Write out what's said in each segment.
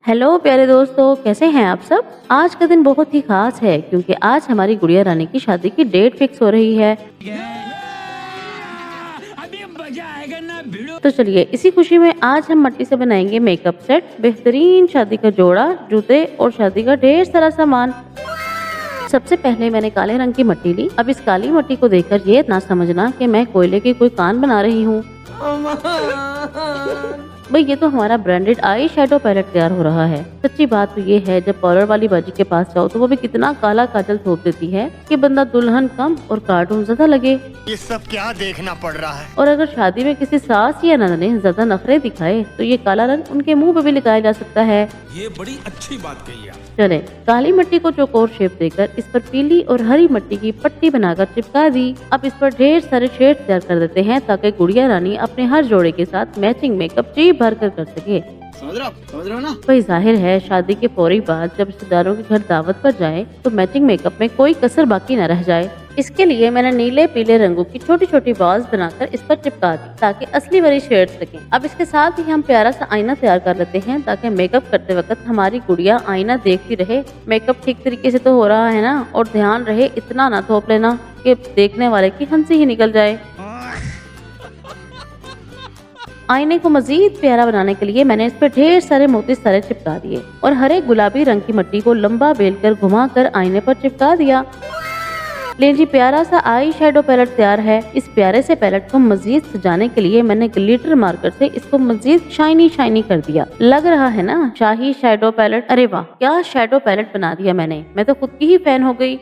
Hello प्यारे दोस्तों, कैसे हैं आप सब। आज का दिन बहुत ही खास है क्योंकि आज हमारी गुड़िया रानी की शादी की डेट फिक्स हो रही है। अभी मजा आएगा ना भिड़ो। तो चलिए इसी खुशी में आज हम मिट्टी से बनाएंगे मेकअप सेट, बेहतरीन शादी का जोड़ा, जूते और शादी का ढेर सारा सामान। सबसे पहले मैंने काले रंग की मिट्टी ली। अब इस काली मिट्टी को देखकर ये ना समझना कि मैं कोयले की कोई कान बना रही हूँ। भाई ये तो हमारा ब्रांडेड आई शेडो पैलेट तैयार हो रहा है। सच्ची बात तो ये है, जब पार्लर वाली बाजी के पास जाओ तो वो भी कितना काला काजल थोप देती है कि बंदा दुल्हन कम और कार्टून ज्यादा लगे। ये सब क्या देखना पड़ रहा है। और अगर शादी में किसी सास या ननद ने ज्यादा नखरे दिखाए तो ये काला रंग उनके मुंह पे भी लगाया जा सकता है। ये बड़ी अच्छी बात कही आप। चले काली मिट्टी को चौकोर शेप देकर इस पर पीली और हरी मिट्टी की पट्टी बनाकर चिपका दी। अब इस पर ढेर सारे शेड तैयार कर देते हैं ताकि गुड़िया रानी अपने हर जोड़े के साथ मैचिंग मेकअप जी भर कर सके। समझ रहे हो ना। भाई जाहिर है शादी के फौरी बाद जब रिश्तेदारों के घर दावत पर जाए तो मैचिंग मेकअप में कोई कसर बाकी न रह जाए। इसके लिए मैंने नीले पीले रंगों की छोटी छोटी बॉल्स बनाकर इस पर चिपका दी ताकि असली वाली शेड्स दिखें। अब इसके साथ ही हम प्यारा सा आईना तैयार कर लेते हैं ताकि मेकअप करते वक्त हमारी गुड़िया आईना देखती रहे मेकअप ठीक तरीके से तो हो रहा है ना, और ध्यान रहे इतना ना थोप लेना कि देखने वाले की हंसी ही निकल जाए। आईने को मजीद प्यारा बनाने के लिए मैंने इस पर ढेर सारे मोती सारे चिपका दिए और हरे गुलाबी रंग की मिट्टी को लंबा बेलकर घुमाकर आईने पर चिपका दिया। ले जी प्यारा सा आई शेडो पैलेट तैयार है। इस प्यारे से पैलेट को मजीद सजाने के लिए मैंने ग्लिटर मार्कर से इसको मजीद शाइनी शाइनी कर दिया। लग रहा है ना शाही शेडो पैलेट। अरे वाह क्या शेडो पैलेट बना दिया मैंने, मैं तो खुद की ही फैन हो गई।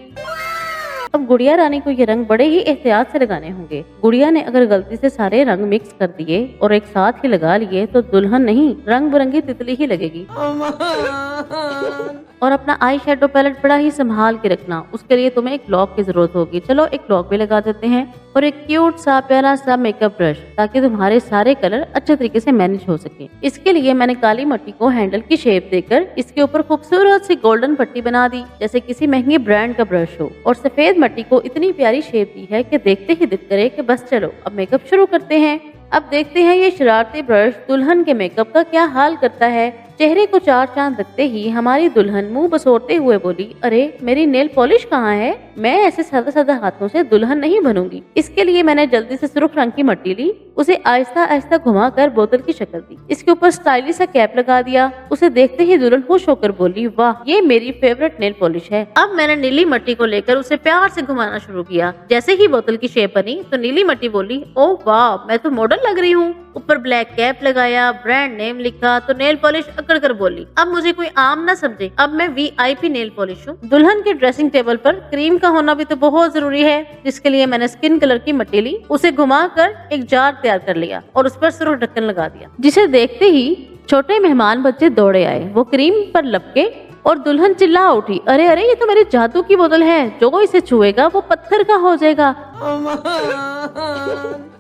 अब गुड़िया रानी को ये रंग बड़े ही एहतियात से लगाने होंगे। गुड़िया ने अगर गलती से सारे रंग मिक्स कर दिए और एक साथ ही लगा लिए तो दुल्हन नहीं रंग बिरंगी तितली ही लगेगी। और अपना आई शेडो पैलेट बड़ा ही संभाल के रखना, उसके लिए तुम्हें एक लॉक की जरूरत होगी। चलो एक लॉक भी लगा देते हैं और एक क्यूट सा प्यारा सा मेकअप ब्रश ताकि तुम्हारे सारे कलर अच्छे तरीके से मैनेज हो सके। इसके लिए मैंने काली मिट्टी को हैंडल की शेप देकर इसके ऊपर खूबसूरत सी गोल्डन पट्टी बना दी जैसे किसी महंगे ब्रांड का ब्रश हो, और सफेद मिट्टी को इतनी प्यारी शेप दी है कि देखते ही दिल करे कि बस चलो अब मेकअप शुरू करते हैं। अब देखते हैं ये शरारती ब्रश दुल्हन के मेकअप का क्या हाल करता है। चेहरे को चार चांद लगते ही हमारी दुल्हन मुंह बसोरते हुए बोली, अरे मेरी नेल पॉलिश कहाँ है, मैं ऐसे सादा सादा हाथों से दुल्हन नहीं बनूंगी। इसके लिए मैंने जल्दी से सुर्ख रंग की मिट्टी ली, उसे आहिस्ता आहिस्ता घुमाकर बोतल की शक्ल दी, इसके ऊपर स्टाइलिश सा कैप लगा दिया। उसे देखते ही दुल्हन खुश होकर बोली, वाह ये मेरी फेवरेट नेल पॉलिश है। अब मैंने नीली मिट्टी को लेकर उसे प्यार से घुमाना शुरू किया। जैसे ही बोतल की शेप बनी तो नीली मिट्टी बोली, ओ वाह मैं तो मॉडल लग रही हूँ। ऊपर ब्लैक कैप लगाया, ब्रांड नेम लिखा तो नेल पॉलिश अकड़ कर बोली, अब मुझे कोई आम ना समझे, अब मैं VIP नेल पॉलिश हूँ। दुल्हन के ड्रेसिंग टेबल पर क्रीम का होना भी तो बहुत जरूरी है, जिसके लिए मैंने स्किन कलर की मिट्टी ली, उसे घुमाकर एक जार तैयार कर लिया और उस पर सुर्ख ढक्कन लगा दिया, जिसे देखते ही छोटे मेहमान बच्चे दौड़े आए। वो क्रीम पर लपके और दुल्हन चिल्ला उठी, अरे अरे ये तो मेरे जादू की बोतल है, जो इसे छुएगा वो पत्थर का हो जाएगा।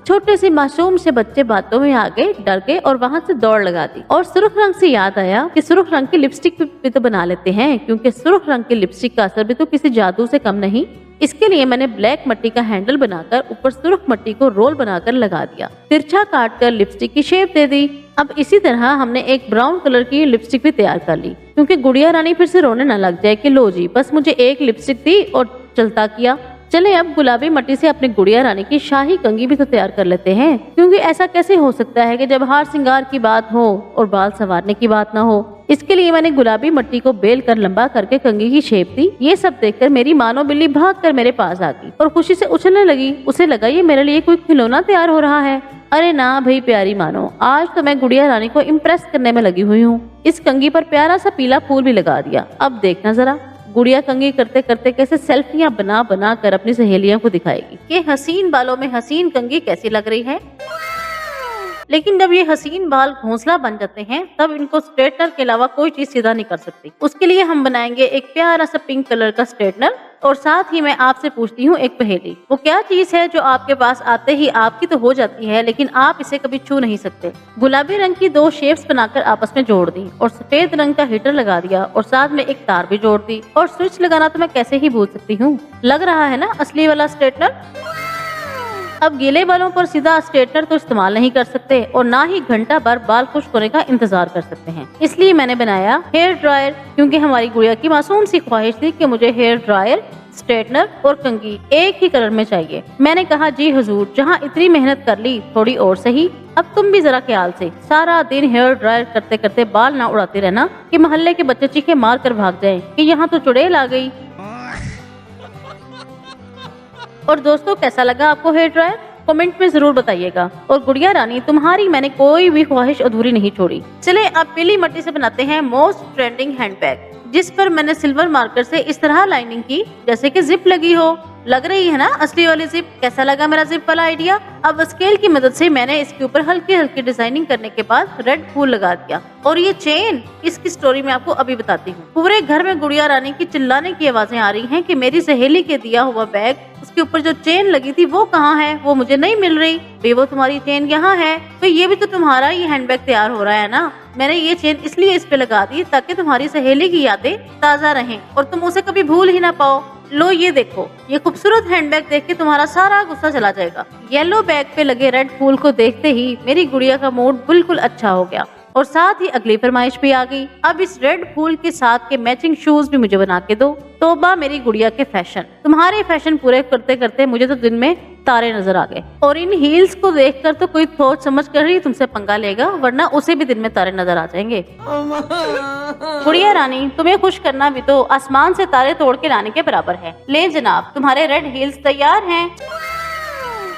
छोटे से मासूम से बच्चे बातों में आ गए, डर गए और वहाँ से दौड़ लगा दी। और सुर्ख रंग से याद आया कि सुर्ख रंग की लिपस्टिक भी तो बना लेते हैं, क्योंकि सुर्ख रंग की लिपस्टिक का असर भी तो किसी जादू से कम नहीं। इसके लिए मैंने ब्लैक मिट्टी का हैंडल बनाकर ऊपर सुर्ख मिट्टी को रोल बनाकर लगा दिया, तिरछा काट कर लिपस्टिक की शेप दे दी। अब इसी तरह हमने एक ब्राउन कलर की लिपस्टिक भी तैयार कर ली, क्योंकि गुड़िया रानी फिर से रोने न लग जाए कि लो जी बस मुझे एक लिपस्टिक दी और चलता किया। चले अब गुलाबी मिट्टी से अपनी गुड़िया रानी की शाही कंघी भी तो तैयार कर लेते हैं, क्योंकि ऐसा कैसे हो सकता है कि जब हार श्रृंगार की बात हो और बाल संवारने की बात ना हो। इसके लिए मैंने गुलाबी मिट्टी को बेल कर लंबा करके कंघी की शेप दी। ये सब देखकर मेरी मानो बिल्ली भागकर मेरे पास आ गई और खुशी से उछलने लगी। उसे लगा ये मेरे लिए कोई खिलौना तैयार हो रहा है। अरे ना भाई प्यारी मानो, आज तो मैं गुड़िया रानी को इम्प्रेस करने में लगी हुई हूँ। इस कंघी पर प्यारा सा पीला फूल भी लगा दिया। अब देखना जरा गुड़िया कंघी करते करते कैसे सेल्फियां बना बना कर अपनी सहेलियों को दिखाएगी कि हसीन बालों में हसीन कंघी कैसी लग रही है। लेकिन जब ये हसीन बाल घोंसला बन जाते हैं तब इनको स्ट्रेटनर के अलावा कोई चीज सीधा नहीं कर सकती। उसके लिए हम बनाएंगे एक प्यारा सा पिंक कलर का स्ट्रेटनर। और साथ ही मैं आपसे पूछती हूँ एक पहेली, वो क्या चीज है जो आपके पास आते ही आपकी तो हो जाती है लेकिन आप इसे कभी छू नहीं सकते। गुलाबी रंग की दो शेप्स बनाकर आपस में जोड़ दी और सफेद रंग का हीटर लगा दिया और साथ में एक तार भी जोड़ दी, और स्विच लगाना तो मैं कैसे ही भूल सकती हूँ। लग रहा है ना असली वाला स्ट्रेटनर। अब गीले बालों पर सीधा स्ट्रेटनर तो इस्तेमाल नहीं कर सकते और ना ही घंटा भर बाल खुश्क होने का इंतजार कर सकते हैं। इसलिए मैंने बनाया हेयर ड्रायर, क्योंकि हमारी गुड़िया की मासूम सी ख्वाहिश थी कि मुझे हेयर ड्रायर, स्ट्रेटनर और कंघी एक ही कलर में चाहिए। मैंने कहा जी हुजूर, जहाँ इतनी मेहनत कर ली थोड़ी और सही। अब तुम भी जरा ख्याल से सारा दिन हेयर ड्रायर करते करते बाल ना उड़ाते रहना कि मोहल्ले के बच्चे चीखे मार कर भाग जाएं कि यहाँ तो चुड़ैल आ गई। और दोस्तों, कैसा लगा आपको हेयर ड्रायर? कमेंट में जरूर बताइएगा। और गुड़िया रानी, तुम्हारी मैंने कोई भी ख्वाहिश अधूरी नहीं छोड़ी। चले अब पीली मट्टी से बनाते हैं मोस्ट ट्रेंडिंग हैंडबैग, जिस पर मैंने सिल्वर मार्कर से इस तरह लाइनिंग की जैसे कि जिप लगी हो। लग रही है ना असली वाली जिप? कैसा लगा मेरा जिप वाला आइडिया? अब स्केल की मदद से मैंने इसके ऊपर हल्की हल्की डिजाइनिंग करने के बाद रेड फूल लगा दिया। और ये चेन, इसकी स्टोरी मैं आपको अभी बताती हूँ। पूरे घर में गुड़िया रानी की चिल्लाने की आवाजें आ रही हैं कि मेरी सहेली के दिया हुआ बैग, उसके ऊपर जो चेन लगी थी वो कहाँ है, वो मुझे नहीं मिल रही। भाई वो तुम्हारी चेन यहाँ है, तो ये भी तो तुम्हारा ही हैंडबैग तैयार हो रहा है ना। मैंने ये चेन इसलिए इस पे लगा दी ताकि तुम्हारी सहेली की यादें ताज़ा रहें और तुम उसे कभी भूल ही ना पाओ। लो ये देखो, ये खूबसूरत हैंडबैग देख के तुम्हारा सारा गुस्सा चला जाएगा। येलो बैग पे लगे रेड फूल को देखते ही मेरी गुड़िया का मूड बिल्कुल अच्छा हो गया और साथ ही अगली फरमाइश भी आ गई। अब इस रेड फूल के साथ के मैचिंग शूज भी मुझे बना के दो। तौबा मेरी गुड़िया के फैशन। तुम्हारे फैशन पूरे करते करते मुझे तो दिन में तारे नजर आ गए। और इन हील्स को देखकर तो कोई सोच समझ कर ही तुमसे पंगा लेगा, वरना उसे भी दिन में तारे नजर आ जाएंगे। गुड़िया रानी, तुम्हें खुश करना भी तो आसमान से तारे तोड़ के लाने के बराबर है। ले जनाब, तुम्हारे रेड हील्स तैयार हैं।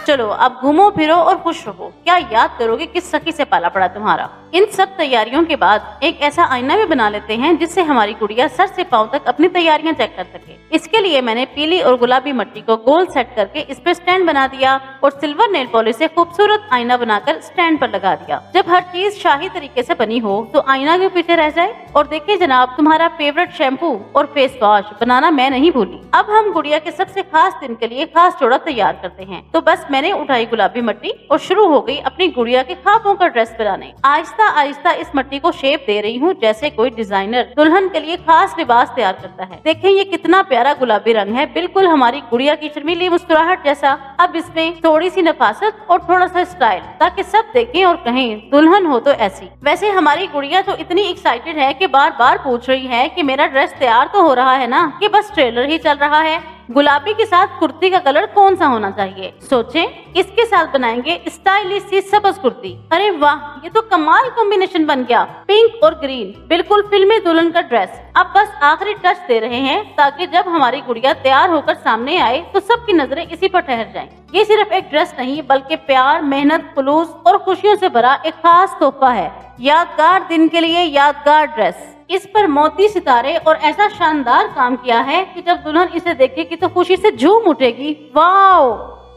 चलो अब घूमो फिरो और खुश रहो। क्या याद करोगे किस सखी से पाला पड़ा तुम्हारा। इन सब तैयारियों के बाद एक ऐसा आईना भी बना लेते हैं जिससे हमारी गुड़िया सर से पांव तक अपनी तैयारियां चेक कर सके। इसके लिए मैंने पीली और गुलाबी मिट्टी को गोल सेट करके इस पे स्टैंड बना दिया और सिल्वर नेल पॉलिश से खूबसूरत आईना बनाकर स्टैंड पर लगा दिया। जब हर चीज शाही तरीके से बनी हो तो आईना क्यों पीछे रह जाए। और देखिए जनाब, तुम्हारा फेवरेट शैम्पू और फेस वॉश बनाना मैं नहीं भूली। अब हम गुड़िया के सबसे खास दिन के लिए खास जोड़ा तैयार करते हैं। तो बस मैंने उठाई गुलाबी मिट्टी और शुरू हो गई अपनी गुड़िया के ख्वाबों का ड्रेस बनाने। आहिस्ता आहिस्ता इस मिट्टी को शेप दे रही हूँ जैसे कोई डिजाइनर दुल्हन के लिए खास लिबास तैयार करता है। देखें ये कितना प्यारा गुलाबी रंग है, बिल्कुल हमारी गुड़िया की शर्मीली मुस्कुराहट जैसा। अब इसमें थोड़ी सी नफासत और थोड़ा सा स्टाइल, ताकि सब देखें और कहें दुल्हन हो तो ऐसी। वैसे हमारी गुड़िया तो इतनी एक्साइटेड है कि बार बार पूछ रही है कि मेरा ड्रेस तैयार तो हो रहा है ना, कि बस ट्रेलर ही चल रहा है। गुलाबी के साथ कुर्ती का कलर कौन सा होना चाहिए? सोचें, इसके साथ बनाएंगे स्टाइलिश सी सबज कुर्ती। अरे वाह, ये तो कमाल कॉम्बिनेशन बन गया, पिंक और ग्रीन, बिल्कुल फिल्मी दुल्हन का ड्रेस। अब बस आखिरी टच दे रहे हैं ताकि जब हमारी गुड़िया तैयार होकर सामने आए तो सबकी नजरें इसी पर ठहर जाएं। ये सिर्फ एक ड्रेस नहीं बल्कि प्यार, मेहनत, खुलूस और खुशियों से भरा एक खास तोहफा है। यादगार दिन के लिए यादगार ड्रेस। इस पर मोती, सितारे और ऐसा शानदार काम किया है कि जब दुल्हन इसे देखेगी तो खुशी से झूम उठेगी। वाओ!